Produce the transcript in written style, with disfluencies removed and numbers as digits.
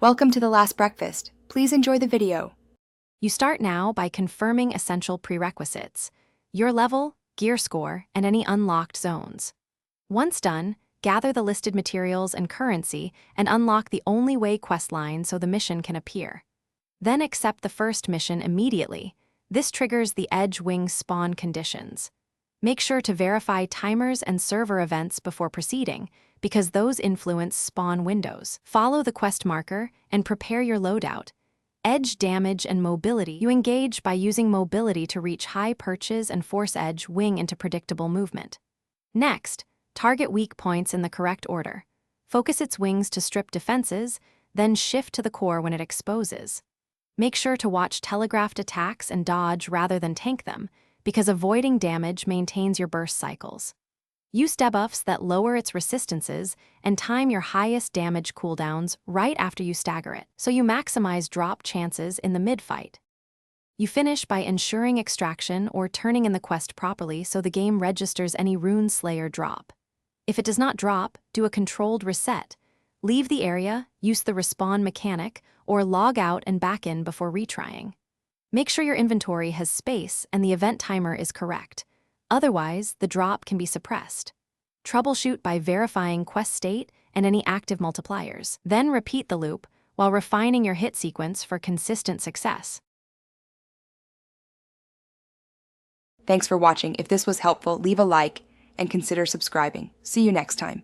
Welcome to the last breakfast. Please enjoy the video. You start now by confirming essential prerequisites: your level, gear score, and any unlocked zones. Once done, gather the listed materials and currency and unlock the only way quest line so the mission can appear. Then accept the first mission immediately. This triggers the Edge Wing spawn conditions. Make sure to verify timers and server events before proceeding, because those influence spawn windows. Follow the quest marker and prepare your loadout. Edge damage and mobility. You engage by using mobility to reach high perches and force Edge Wing into predictable movement. Next, target weak points in the correct order. Focus its wings to strip defenses, then shift to the core when it exposes. Make sure to watch telegraphed attacks and dodge rather than tank them, because avoiding damage maintains your burst cycles. Use debuffs that lower its resistances and time your highest damage cooldowns right after you stagger it, so you maximize drop chances in the mid-fight. You finish by ensuring extraction or turning in the quest properly so the game registers any Rune Slayer drop. If it does not drop, do a controlled reset. Leave the area, use the respawn mechanic, or log out and back in before retrying. Make sure your inventory has space and the event timer is correct. Otherwise, the drop can be suppressed. Troubleshoot by verifying quest state and any active multipliers. Then repeat the loop while refining your hit sequence for consistent success. Thanks for watching. If this was helpful, leave a like and consider subscribing. See you next time.